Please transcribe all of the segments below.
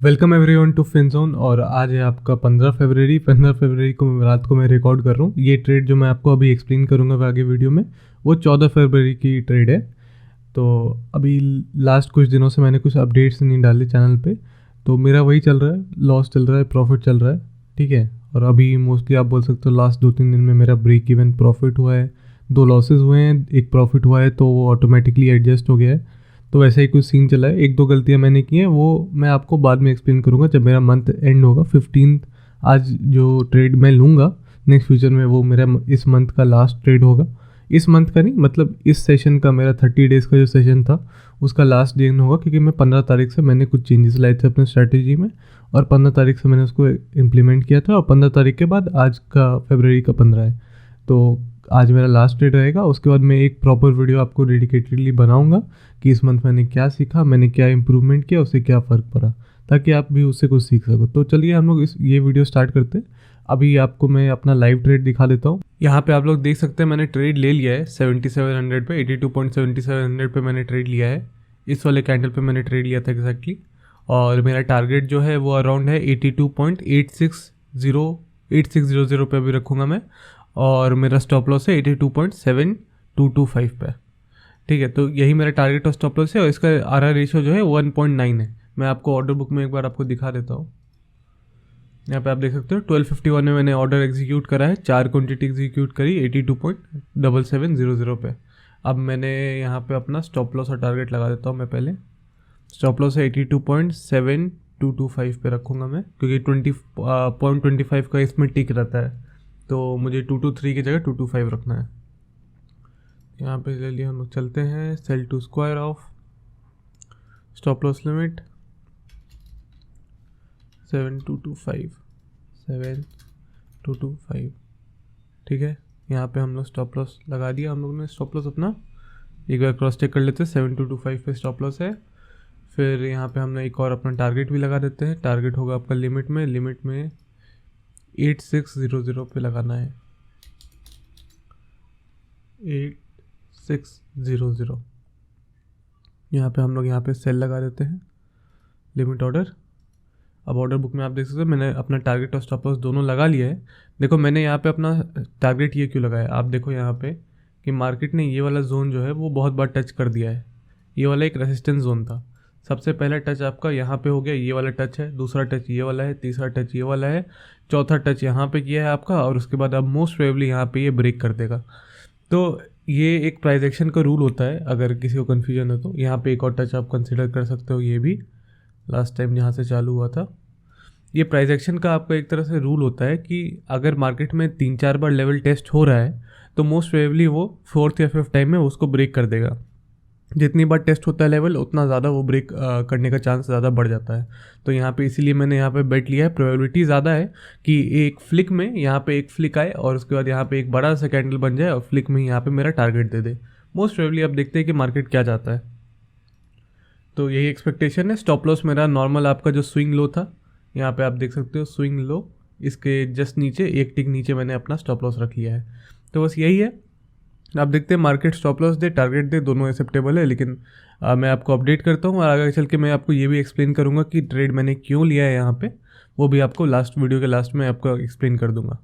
Welcome everyone to फिनजोन। और आज है आपका 15 फरवरी को रात को मैं रिकॉर्ड कर रहा हूँ। ये ट्रेड जो मैं आपको अभी एक्सप्लेन करूँगा आगे वीडियो में, वो 14 फरवरी की ट्रेड है। तो अभी लास्ट कुछ दिनों से मैंने कुछ अपडेट्स नहीं डाले चैनल पे, तो मेरा वही चल रहा है, लॉस चल रहा है, प्रॉफिट चल रहा है, ठीक है। और अभी मोस्टली आप बोल सकते हो लास्ट 2-3 दिन में मेरा ब्रेक इवन प्रॉफिट हुआ है, 2 लॉसेस हुए हैं, 1 प्रॉफिट हुआ है, तो वो ऑटोमेटिकली एडजस्ट हो गया है। तो वैसा ही कुछ सीन चला है। 1-2 गलतियां मैंने की हैं, वो मैं आपको बाद में एक्सप्लेन करूँगा जब मेरा मंथ एंड होगा 15। आज जो ट्रेड मैं लूँगा नेक्स्ट फ्यूचर में, वो मेरा इस मंथ का लास्ट ट्रेड होगा। इस मंथ का नहीं, मतलब इस सेशन का, मेरा 30 डेज़ का जो सेशन था उसका लास्ट डे होगा, क्योंकि मैं 15 तारीख से मैंने कुछ चेंजेस लाए थे अपने स्ट्रैटेजी में, और 15 तारीख से मैंने उसको इम्प्लीमेंट किया था। और 15 तारीख के बाद आज का फरवरी का 15 है, तो आज मेरा लास्ट डेट रहेगा। उसके बाद मैं एक प्रॉपर वीडियो आपको डेडिकेटेडली बनाऊंगा कि इस मंथ मैंने क्या सीखा, मैंने क्या इंप्रूवमेंट किया, उससे क्या फ़र्क पड़ा, ताकि आप भी उससे कुछ सीख सको। तो चलिए हम लोग ये वीडियो स्टार्ट करते हैं। अभी आपको मैं अपना लाइव ट्रेड दिखा देता हूँ। यहाँ पे आप लोग देख सकते हैं मैंने ट्रेड ले लिया है 7700 पे, 82.7700 पे मैंने ट्रेड लिया है। इस वाले कैंडल पे मैंने ट्रेड लिया था एग्जैक्टली। और मेरा टारगेट जो है वो अराउंड है 82.8600 पे अभी रखूँगा मैं। और मेरा स्टॉप लॉस है 82.7225 पे, ठीक है। तो यही मेरा टारगेट और स्टॉप लॉस है, और इसका आरआर रेशियो जो है 1.9 है। मैं आपको ऑर्डर बुक में एक बार आपको दिखा देता हूँ। यहाँ पे आप देख सकते हो 1251 में मैंने ऑर्डर एग्जीक्यूट करा है, 4 क्वांटिटी एग्जीक्यूट करी 82.7700 पे। अब मैंने यहाँ पे अपना स्टॉप लॉस और टारगेट लगा देता हूँ मैं। पहले स्टॉप लॉस है 82.7225 पे रखूँगा मैं, क्योंकि 20.25 का इसमें टिक रहता है, तो मुझे 223 की जगह 225 रखना है। यहाँ पे चलिए हम लोग चलते हैं। Sell to square off stop loss limit 7225, ठीक है। यहाँ पे हम लोग स्टॉप लॉस लगा दिया हम लोगों ने। स्टॉप लॉस अपना एक बार क्रॉस चेक कर लेते हैं। 7225 पे स्टॉप लॉस है। फिर यहाँ पे हमने एक और अपना टारगेट भी लगा देते हैं। टारगेट होगा आपका लिमिट में 8600 पे लगाना है, 8600। यहाँ पे हम लोग यहाँ पे सेल लगा देते हैं, लिमिट ऑर्डर। अब ऑर्डर बुक में आप देख सकते हो मैंने अपना टारगेट और स्टॉप लॉस दोनों लगा लिया है। देखो मैंने यहाँ पे अपना टारगेट ये क्यों लगाया, आप देखो यहाँ पे कि मार्केट ने ये वाला जोन जो है वो बहुत बार टच कर दिया है। ये वाला एक रेजिस्टेंस जोन था। सबसे पहला टच आपका यहाँ पे हो गया, ये वाला टच है। दूसरा टच ये वाला है। तीसरा टच ये वाला है। चौथा टच यहाँ पे किया है आपका, और उसके बाद अब मोस्ट प्रोबेबली यहाँ पे ये ब्रेक कर देगा। तो ये एक प्राइस एक्शन का रूल होता है, अगर किसी को कन्फ्यूजन हो तो यहाँ पे एक और टच आप कंसिडर कर सकते हो। ये भी लास्ट टाइम जहाँ से चालू हुआ था, ये प्राइस एक्शन का आपका एक तरह से रूल होता है कि अगर मार्केट में 3-4 बार लेवल टेस्ट हो रहा है तो मोस्ट प्रोबेबली वो 4th या 5th टाइम में उसको ब्रेक कर देगा। जितनी बार टेस्ट होता है लेवल, उतना ज़्यादा वो ब्रेक करने का चांस ज़्यादा बढ़ जाता है। तो यहाँ पे इसीलिए मैंने यहाँ पे बेट लिया है। प्रोबेबिलिटी ज़्यादा है कि एक फ्लिक में यहाँ पे एक फ्लिक आए, और उसके बाद यहाँ पे एक बड़ा सा कैंडल बन जाए, और फ्लिक में यहाँ पे मेरा टारगेट दे दे। मोस्ट प्रोबेबली अब देखते हैं कि मार्केट क्या जाता है। तो यही एक्सपेक्टेशन है। स्टॉप लॉस मेरा नॉर्मल आपका जो स्विंग लो था, यहाँ पे आप देख सकते हो स्विंग लो, इसके जस्ट नीचे एक टिक नीचे मैंने अपना स्टॉप लॉस रख लिया है। तो बस यही है। आप देखते हैं मार्केट स्टॉप लॉस दे, टारगेट दे, दोनों एक्सेप्टेबल है। लेकिन मैं आपको अपडेट करता हूँ, और आगे चल के मैं आपको ये भी एक्सप्लेन करूँगा कि ट्रेड मैंने क्यों लिया है यहाँ पे। वो भी आपको लास्ट वीडियो के लास्ट में आपको एक्सप्लेन कर दूँगा।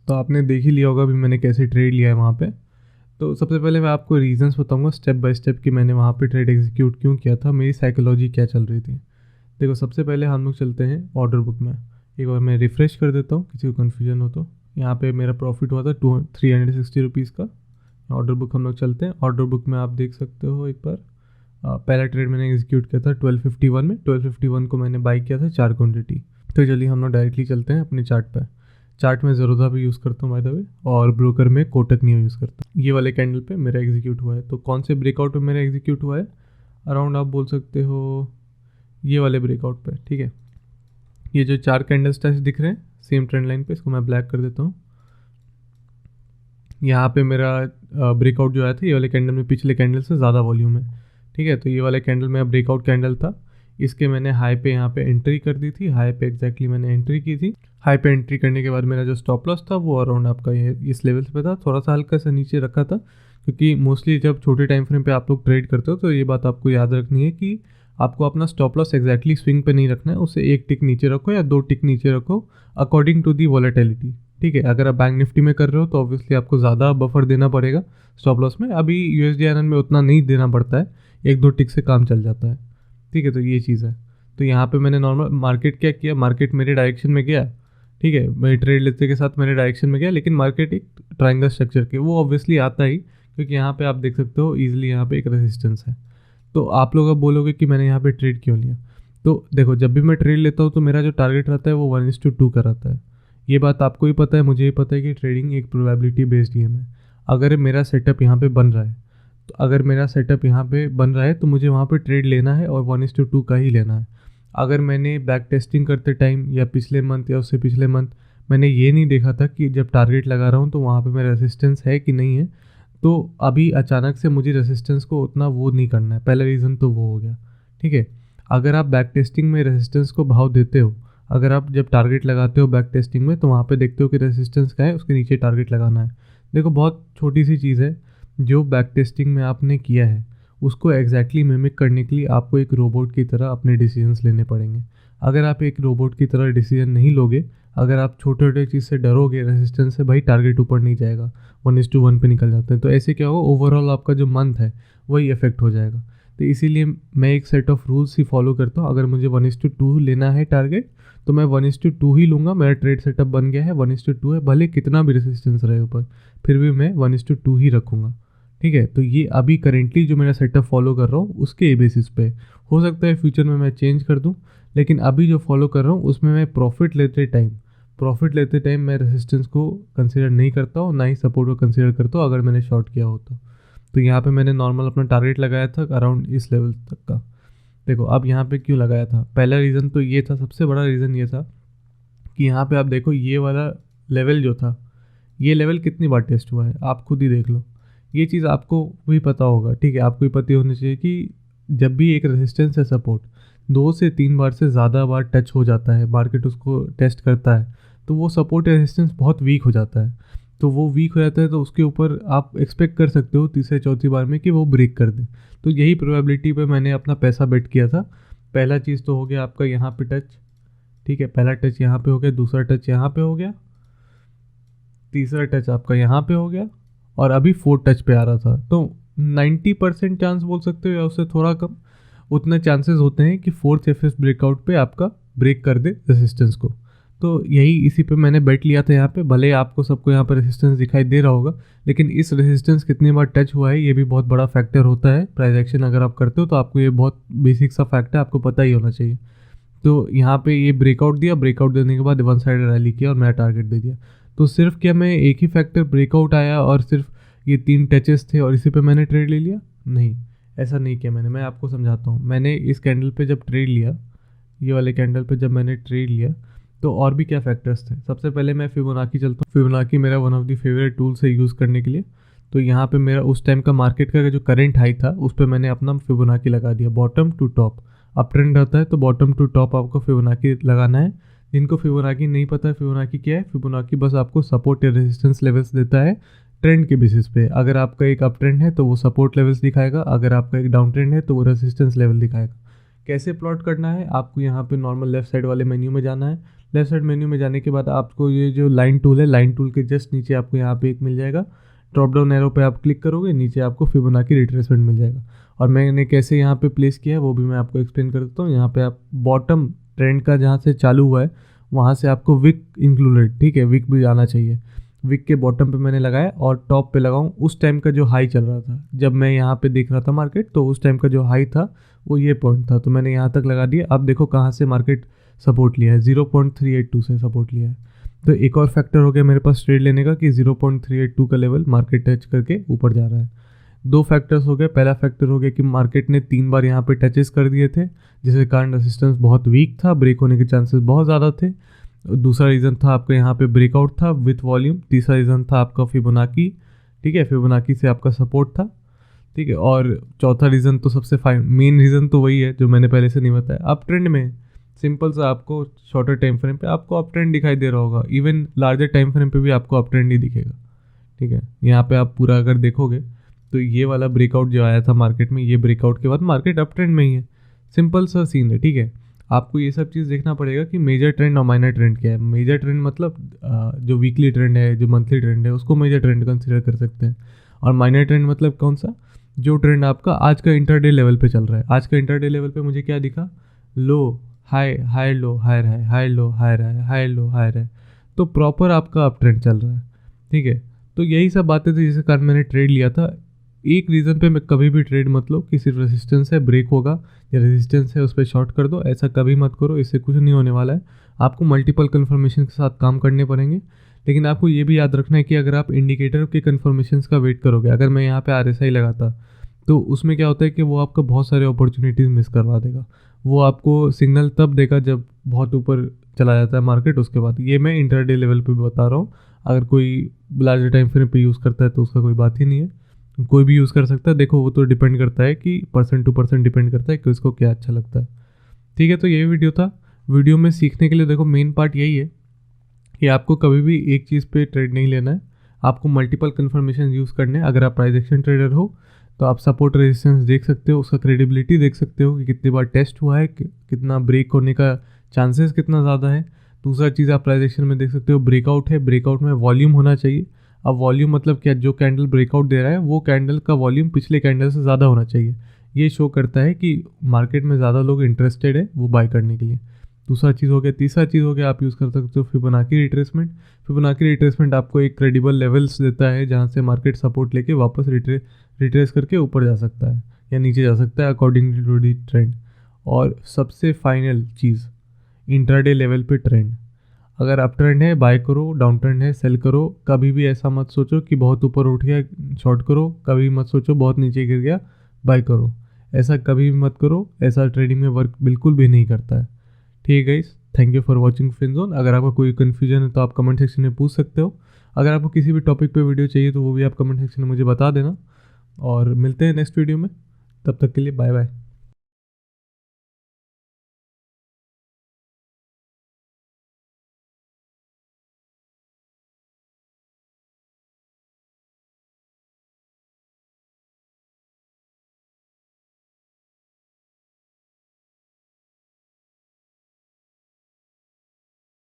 तो आपने देख ही लिया होगा अभी मैंने कैसे ट्रेड लिया है वहाँ पे। तो सबसे पहले मैं आपको रीजंस बताऊंगा स्टेप बाय स्टेप कि मैंने वहाँ पे ट्रेड एग्जीक्यूट क्यों किया था, मेरी साइकोलॉजी क्या चल रही थी। देखो सबसे पहले हम लोग चलते हैं ऑर्डर बुक में। एक बार मैं रिफ़्रेश कर देता हूँ, किसी को कन्फ्यूजन हो तो। यहाँ पे मेरा प्रॉफिट हुआ था 360 रुपीज़ का। ऑर्डर बुक हम लोग चलते हैं। ऑर्डर बुक में आप देख सकते हो एक बार पहला ट्रेड मैंने एग्जीक्यूट किया था 1251 में। 1251 को मैंने बाई किया था 4 क्वान्टिटी। तो चलिए हम लोग डायरेक्टली चलते हैं अपने चार्ट पर। चार्ट में ज़रूरत भी यूज़ करता हूँ बाय द वे, और ब्रोकर में कोटक नहीं यूज़ करता। ये वाले कैंडल पे मेरा एग्जीक्यूट हुआ है। तो कौन से ब्रेकआउट पे मेरा एग्जीक्यूट हुआ है, अराउंड आप बोल सकते हो ये वाले ब्रेकआउट पे, ठीक है। ये जो 4 कैंडल स्टैच दिख रहे हैं सेम ट्रेंड लाइन पे, इसको मैं ब्लैक कर देता हूँ। यहाँ पे मेरा ब्रेकआउट जो आया था ये वाले कैंडल में पिछले कैंडल से ज़्यादा वॉल्यूम है, ठीक है। तो ये वाला कैंडल मेरा ब्रेकआउट कैंडल था। इसके मैंने हाई पे यहाँ पे एंट्री कर दी थी, हाई पे एग्जैक्टली मैंने एंट्री की थी। हाई पे एंट्री करने के बाद मेरा जो स्टॉप लॉस था वो अराउंड आपका ये इस लेवल पे था, थोड़ा सा हल्का सा नीचे रखा था, क्योंकि मोस्टली जब छोटे टाइम फ्रेम पे आप लोग ट्रेड करते हो तो ये बात आपको याद रखनी है कि आपको अपना स्टॉप लॉस एग्जैक्टली स्विंग पे नहीं रखना है, उसे एक टिक नीचे रखो या 2 टिक नीचे रखो अकॉर्डिंग टू दी वॉलेटिलिटी। ठीक है, अगर आप बैंक निफ्टी में कर रहे हो तो ऑब्वियसली आपको ज़्यादा बफर देना पड़ेगा स्टॉप लॉस में। अभी USD में उतना नहीं देना पड़ता है, 1-2 टिक से काम चल जाता है। ठीक है, तो ये चीज़ है। तो यहाँ पे मैंने नॉर्मल मार्केट क्या किया, मार्केट मेरे डायरेक्शन में गया। ठीक है, मैं ट्रेड लेते के साथ मेरे डायरेक्शन में गया, लेकिन मार्केट एक ट्रायंगल स्ट्रक्चर के वो ऑब्वियसली आता ही, क्योंकि यहाँ पे आप देख सकते हो ईजिली यहाँ पे एक रेजिस्टेंस है। तो आप लोग अब बोलोगे कि मैंने यहाँ पे ट्रेड क्यों लिया। तो देखो, जब भी मैं ट्रेड लेता हूँ तो मेरा जो टारगेट रहता है वो 1:2 का रहता है। ये बात आपको ही पता है, मुझे ही पता है कि ट्रेडिंग एक प्रोबेबिलिटी बेस्ड गेम है। अगर मेरा सेटअप यहाँ पे बन रहा है तो मुझे वहाँ पे ट्रेड लेना है और 1:2 का ही लेना है। अगर मैंने बैक टेस्टिंग करते टाइम या पिछले मंथ या उससे पिछले मंथ मैंने ये नहीं देखा था कि जब टारगेट लगा रहा हूँ तो वहाँ पे मेरा रेजिस्टेंस है कि नहीं है, तो अभी अचानक से मुझे रेजिस्टेंस को उतना वो नहीं करना है। पहला रीज़न तो वो हो गया। ठीक है, अगर आप बैक टेस्टिंग में रेजिस्टेंस को भाव देते हो, अगर आप जब टारगेट लगाते हो बैक टेस्टिंग में तो वहाँ पे देखते हो कि रेजिस्टेंस क्या है, उसके नीचे टारगेट लगाना है। देखो, बहुत छोटी सी चीज़ है, जो बैक टेस्टिंग में आपने किया है उसको एग्जैक्टली मिमिक करने के लिए आपको एक रोबोट की तरह अपने डिसीजंस लेने पड़ेंगे। अगर आप एक रोबोट की तरह डिसीजन नहीं लोगे, अगर आप छोटे छोटे चीज़ से डरोगे रेजिस्टेंस से, भाई टारगेट ऊपर नहीं जाएगा, 1:1 पे निकल जाते हैं, तो ऐसे क्या होगा, ओवरऑल आपका जो मंथ है वही इफेक्ट हो जाएगा। तो इसीलिए मैं एक set of rules he follow करता हूँ। अगर मुझे 1:2 लेना है टारगेट तो मैं 1:2 ही लूँगा। मेरा ट्रेड सेटअप बन गया है, 1:2 है, भले कितना भी रेजिस्टेंस रहे ऊपर फिर भी मैं 1:2 ही रखूँगा। ठीक है, तो ये अभी करेंटली जो मेरा सेटअप फॉलो कर रहा हूँ उसके बेसिस पे हो सकता है फ्यूचर में मैं चेंज कर दूँ, लेकिन अभी जो फॉलो कर रहा हूँ उसमें मैं प्रॉफिट लेते टाइम मैं रेजिस्टेंस को कंसीडर नहीं करता हूँ, ना ही सपोर्ट को कंसीडर करता हूँ अगर मैंने शॉर्ट किया हो तो यहाँ पे मैंने नॉर्मल अपना टारगेट लगाया था अराउंड इस लेवल तक का। देखो, अब यहाँ पे क्यों लगाया था, पहला रीज़न तो ये था, सबसे बड़ा रीज़न ये था कि यहाँ पे आप देखो ये वाला लेवल जो था, ये लेवल कितनी बार टेस्ट हुआ है आप खुद ही देख लो। ये चीज़ आपको भी पता होगा। ठीक है, आपको भी पता होनी चाहिए कि जब भी एक रेजिस्टेंस है सपोर्ट 2 से 3 बार से ज़्यादा बार टच हो जाता है, मार्केट उसको टेस्ट करता है, तो वो सपोर्ट रेजिस्टेंस बहुत वीक हो जाता है। तो वो वीक हो जाता है तो उसके ऊपर आप एक्सपेक्ट कर सकते हो तीसरे चौथी बार में कि वो ब्रेक कर दे। तो यही प्रोबेबिलिटी पे मैंने अपना पैसा बेट किया था। पहला चीज़ तो हो गया आपका यहाँ पे टच। ठीक है, पहला टच यहाँ पे हो गया, दूसरा टच यहाँ पे हो गया, तीसरा टच आपका यहाँ पे हो गया, और अभी 4 टच पे आ रहा था। तो 90% चांस बोल सकते हो या उससे थोड़ा कम, उतने चांसेस होते हैं कि 4th FS ब्रेकआउट पे आपका ब्रेक कर दे रेजिस्टेंस को। तो यही इसी पे मैंने बेट लिया था यहाँ पे। भले आपको सबको यहाँ पर रेजिस्टेंस दिखाई दे रहा होगा, लेकिन इस रेजिस्टेंस कितनी बार टच हुआ है ये भी बहुत बड़ा फैक्टर होता है। प्राइस एक्शन अगर आप करते हो तो आपको ये बहुत बेसिक सा फैक्ट है, आपको पता ही होना चाहिए। तो यहाँ पे ये ब्रेकआउट दिया, ब्रेकआउट देने के बाद वन साइड रैली किया और मेरा टारगेट दे दिया। तो सिर्फ क्या मैं एक ही फैक्टर ब्रेकआउट आया और सिर्फ ये 3 टचेस थे और इसी पे मैंने ट्रेड ले लिया? नहीं, ऐसा नहीं किया मैंने। मैं आपको समझाता हूँ। मैंने इस कैंडल पे जब ट्रेड लिया, ये वाले कैंडल पे जब मैंने ट्रेड लिया, तो और भी क्या फैक्टर्स थे। सबसे पहले मैं फिबोनाची चलता हूँ। फिबोनाची मेरा one of the favourite tools है यूज़ करने के लिए। तो यहाँ पे मेरा उस टाइम का मार्केट का जो करंट हाई था उस पर मैंने अपना फिबोनाची लगा दिया। Bottom to top up trend रहता है तो बॉटम टू टॉप आपको फिबोनाची लगाना है। जिनको फिबोनाची नहीं पता है फिबोनाची क्या है, फिबोनाची बस आपको सपोर्ट या रेजिस्टेंस लेवल्स देता है ट्रेंड के बेसिस पे। अगर आपका एक अप ट्रेंड है तो वो सपोर्ट लेवल्स दिखाएगा, अगर आपका एक डाउन ट्रेंड है तो वो रेजिस्टेंस लेवल दिखाएगा। कैसे प्लॉट करना है, आपको यहाँ पे नॉर्मल लेफ्ट साइड वाले मेन्यू में जाना है। लेफ्ट साइड मेन्यू में जाने के बाद आपको ये जो लाइन टूल है, लाइन टूल के जस्ट नीचे आपको यहाँ पे एक मिल जाएगा, ड्रॉप डाउन एरो पे आप क्लिक करोगे, नीचे आपको फिबोनाची रिट्रेसमेंट मिल जाएगा। और मैंने कैसे यहाँ पे प्लेस किया है वो भी मैं आपको एक्सप्लेन कर देता हूँ। यहाँ पे आप बॉटम ट्रेंड का जहाँ से चालू हुआ है वहाँ से आपको विक इंक्लूडेड, ठीक है, विक भी आना चाहिए। विक के बॉटम पे मैंने लगाया और टॉप पे लगाऊं उस टाइम का जो हाई चल रहा था। जब मैं यहाँ पे देख रहा था मार्केट तो उस टाइम का जो हाई था वो ये पॉइंट था, तो मैंने यहाँ तक लगा दिया। अब देखो कहाँ से मार्केट सपोर्ट लिया है, 0.382 से सपोर्ट लिया है। तो एक और फैक्टर हो गया मेरे पास ट्रेड लेने का कि 0.382 का लेवल मार्केट टच करके ऊपर जा रहा है। 2 फैक्टर्स हो गए। पहला फैक्टर हो गया कि मार्केट ने 3 बार यहाँ पे टचेस कर दिए थे, जिसके कारण रेजिस्टेंस बहुत वीक था, ब्रेक होने के चांसेस बहुत ज़्यादा थे। दूसरा रीज़न था आपका यहाँ पे ब्रेकआउट था विथ वॉल्यूम। तीसरा रीज़न था आपका फिबोनाची, ठीक है, फिबोनाची से आपका सपोर्ट था। ठीक है। और चौथा रीज़न तो सबसे मेन रीज़न तो वही है जो मैंने पहले से नहीं बताया, अप ट्रेंड में। सिंपल सा आपको शॉर्टर टाइम फ्रेम पे आपको अप ट्रेंड दिखाई दे रहा होगा, इवन लार्जर टाइम फ्रेम पे भी आपको अप ट्रेंड ही दिखेगा। ठीक है, यहाँ पे आप पूरा अगर देखोगे तो ये वाला ब्रेकआउट जो आया था मार्केट में, ये ब्रेकआउट के बाद मार्केट अप ट्रेंड में ही है। सिंपल सा सीन है। ठीक है, आपको ये सब चीज़ देखना पड़ेगा कि मेजर ट्रेंड और माइनर ट्रेंड क्या है। मेजर ट्रेंड मतलब जो वीकली ट्रेंड है, जो मंथली ट्रेंड है, उसको मेजर ट्रेंड कंसिडर कर सकते हैं। और माइनर ट्रेंड मतलब कौन सा, जो ट्रेंड आपका आज का इंटरडे लेवल पे चल रहा है। आज का इंटरडे लेवल पे मुझे क्या दिखा, low high high low higher high high low higher high high low higher है, तो प्रॉपर आपका अप ट्रेंड चल रहा है। ठीक है, तो यही सब बातें थी जिसके कारण मैंने ट्रेड लिया था। एक रीज़न पे मैं कभी भी ट्रेड मत लो कि सिर्फ रेजिस्टेंस है ब्रेक होगा या रेजिस्टेंस है उस पर शॉर्ट कर दो, ऐसा कभी मत करो, इससे कुछ नहीं होने वाला है। आपको मल्टीपल कन्फर्मेशन के साथ काम करने पड़ेंगे, लेकिन आपको ये भी याद रखना है कि अगर आप इंडिकेटर के कन्फर्मेशन का वेट करोगे, अगर मैं यहाँ पे RSI लगाता तो उसमें क्या होता है कि वो आपको बहुत सारे अपॉर्चुनिटीज़ मिस करवा देगा। वो आपको सिग्नल तब देगा जब बहुत ऊपर चला जाता है मार्केट, उसके बाद। ये मैं इंटरडे लेवल पे भी बता रहा हूँ। अगर कोई लार्जर टाइम फ्रेम पे यूज़ करता है तो उसका कोई बात ही नहीं है, कोई भी यूज़ कर सकता है। देखो वो तो डिपेंड करता है कि पर्सन टू पर्सन डिपेंड करता है कि उसको क्या अच्छा लगता है। ठीक है, तो यही वीडियो था। वीडियो में सीखने के लिए देखो मेन पार्ट यही है कि आपको कभी भी एक चीज़ पे ट्रेड नहीं लेना है, आपको मल्टीपल कन्फर्मेशन यूज़ करने हैं। अगर आप प्राइस एक्शन ट्रेडर हो तो आप सपोर्ट रेजिस्टेंस देख सकते हो, उसका क्रेडिबिलिटी देख सकते हो कि कितनी बार टेस्ट हुआ है, कितना ब्रेक होने का चांसेस कितना ज़्यादा है। दूसरा चीज़ आप प्राइस एक्शन में देख सकते हो ब्रेकआउट है, ब्रेकआउट में वॉल्यूम होना चाहिए। अब वॉल्यूम मतलब क्या, जो कैंडल ब्रेकआउट दे रहा है वो कैंडल का वॉल्यूम पिछले कैंडल से ज़्यादा होना चाहिए। ये शो करता है कि मार्केट में ज़्यादा लोग इंटरेस्टेड है वो बाय करने के लिए। दूसरा चीज़ हो गया। तीसरा चीज़ हो गया, आप यूज़ कर सकते हो फिबोनाची रिट्रेसमेंट। फिबोनाची रिट्रेसमेंट आपको एक क्रेडिबल लेवल्स देता है जहाँ से मार्केट सपोर्ट लेके वापस रिट्रेस करके ऊपर जा सकता है या नीचे जा सकता है अकॉर्डिंग टू दी ट्रेंड। और सबसे फाइनल चीज़, इंट्राडे लेवल पे ट्रेंड। अगर अप ट्रेंड है बाय करो, डाउन ट्रेंड है सेल करो। कभी भी ऐसा मत सोचो कि बहुत ऊपर उठ गया शॉर्ट करो, कभी मत सोचो बहुत नीचे गिर गया बाय करो। ऐसा कभी भी मत करो, ऐसा ट्रेडिंग में वर्क बिल्कुल भी नहीं करता है। ठीक है guys, thank you for watching FinZone. अगर आपका कोई कन्फ्यूजन है तो आप कमेंट सेक्शन में पूछ सकते हो। अगर आपको किसी भी टॉपिक पे वीडियो चाहिए तो वो भी आप कमेंट सेक्शन में मुझे बता देना, और मिलते हैं नेक्स्ट वीडियो में। तब तक के लिए बाय बाय।